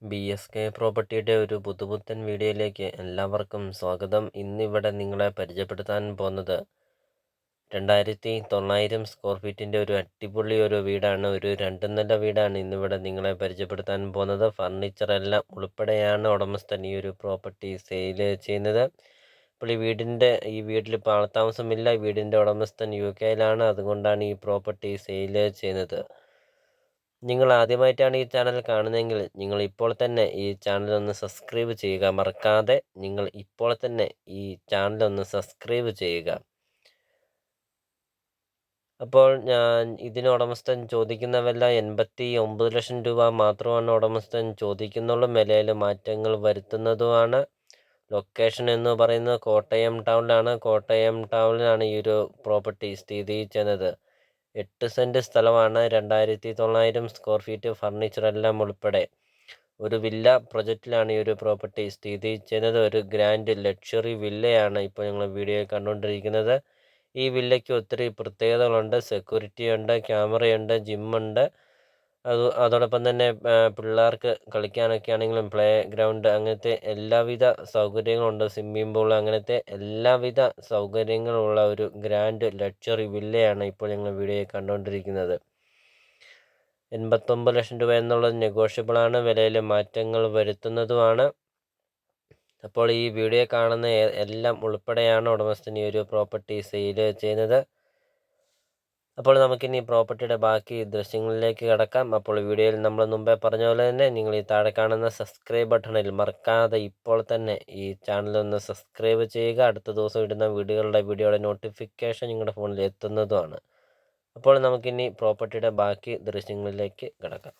BSK പ്രോപ്പർട്ടിയുടെ ഒരു പുതുപുത്തൻ വീഡിയോയിലേക്ക് എല്ലാവർക്കും സ്വാഗതം. ഇന്നിവിടെ നിങ്ങളെ പരിചയപ്പെടുത്താൻ പോകുന്നത് 2900 സ്ക്വയർ ഫീറ്റിൻ്റെ ഒരു അടിപൊളി ഒരു വീടാണ്. ഒരു 2 നില വീടാണ് ഇന്നിവിടെ നിങ്ങളെ പരിചയപ്പെടുത്താൻ പോകുന്നത്. ഫർണിച്ചർ എല്ലാം ഉൾപ്പെടെയാണ് ഉടമസ്ഥൻ ഈ ഒരു പ്രോപ്പർട്ടി സെയിൽ ചെയ്യുന്നത്. അപ്പോൾ ഈ വീട്ടിൽ ഇപ്പോൾ ആൾത്താമസമില്ല. വീടിൻ്റെ ഉടമസ്ഥൻ UK-യിലാണ്. അതുകൊണ്ടാണ് ഈ പ്രോപ്പർട്ടി സെയിൽ ചെയ്യുന്നത്. നിങ്ങൾ ആദ്യമായിട്ടാണ് ഈ ചാനൽ കാണുന്നതെങ്കിൽ നിങ്ങൾ ഇപ്പോൾ തന്നെ ഈ ചാനൽ ഒന്ന് സബ്സ്ക്രൈബ് ചെയ്യുക. മറക്കാതെ നിങ്ങൾ ഇപ്പോൾ തന്നെ ഈ ചാനൽ ഒന്ന് സബ്സ്ക്രൈബ് ചെയ്യുക. അപ്പോൾ ഇതിന് ഉടമസ്ഥൻ ചോദിക്കുന്ന വില 89 ലക്ഷം രൂപ മാത്രമാണ് ഉടമസ്ഥൻ ചോദിക്കുന്നുള്ളൂ. വിലയിൽ മാറ്റങ്ങൾ വരുത്തുന്നതുമാണ്. ലൊക്കേഷൻ എന്ന് പറയുന്നത് കോട്ടയം ടൗണിലാണ്. കോട്ടയം ടൗണിലാണ് ഈ ഒരു പ്രോപ്പർട്ടി സ്ഥിതി ചെയ്യുന്നത്. 8 സെൻറ്റ് സ്ഥലമാണ്. 2900 സ്ക്വയർ ഫീറ്റ് ഫർണിച്ചർ എല്ലാം ഉൾപ്പെടെ ഒരു വില്ല പ്രൊജക്റ്റിലാണ് ഈ ഒരു പ്രോപ്പർട്ടി സ്ഥിതി ചെയ്യുന്നത്. ഒരു ഗ്രാൻഡ് ലക്ഷറി വില്ലയാണ് ഇപ്പോൾ ഞങ്ങൾ വീഡിയോ കണ്ടുകൊണ്ടിരിക്കുന്നത്. ഈ വില്ലയ്ക്ക് ഒത്തിരി പ്രത്യേകതകളുണ്ട്. സെക്യൂരിറ്റി ഉണ്ട്, ക്യാമറയുണ്ട്, ജിമ്മുണ്ട്. അതോടൊപ്പം തന്നെ പിള്ളേർക്ക് കളിക്കാനൊക്കെ ആണെങ്കിലും പ്ലേ ഗ്രൗണ്ട് അങ്ങനത്തെ എല്ലാവിധ സൗകര്യങ്ങളുണ്ട്. സ്വിമ്മിംഗ് പൂൾ അങ്ങനത്തെ എല്ലാവിധ സൗകര്യങ്ങളുള്ള ഒരു ഗ്രാൻഡ് ലക്ഷറി വില്ലയാണ് ഇപ്പോൾ ഞങ്ങൾ വീഡിയോ കണ്ടുകൊണ്ടിരിക്കുന്നത്. 89 ലക്ഷം രൂപ എന്നുള്ളത് നെഗോഷ്യബിളാണ്. വിലയിൽ മാറ്റങ്ങൾ വരുത്തുന്നതുമാണ്. അപ്പോൾ ഈ വീഡിയോ കാണുന്ന എല്ലാം ഉൾപ്പെടെയാണ് ഉടമസ്ഥൻ ഈ ഒരു പ്രോപ്പർട്ടി സെയിൽ ചെയ്യുന്നത്. അപ്പോൾ നമുക്കിനി പ്രോപ്പർട്ടിയുടെ ബാക്കി ദൃശ്യങ്ങളിലേക്ക് കടക്കാം. അപ്പോൾ വീഡിയോയിൽ നമ്മൾ മുമ്പേ പറഞ്ഞ പോലെ തന്നെ നിങ്ങൾ ഈ താഴെ കാണുന്ന സബ്സ്ക്രൈബ് ബട്ടണിൽ മറക്കാതെ ഇപ്പോൾ തന്നെ ഈ ചാനൽ ഒന്ന് സബ്സ്ക്രൈബ് ചെയ്യുക. അടുത്ത ദിവസം ഇടുന്ന വീഡിയോയുടെ നോട്ടിഫിക്കേഷൻ നിങ്ങളുടെ ഫോണിൽ എത്തുന്നതുമാണ്. അപ്പോൾ നമുക്കിനി പ്രോപ്പർട്ടിയുടെ ബാക്കി ദൃശ്യങ്ങളിലേക്ക് കടക്കാം.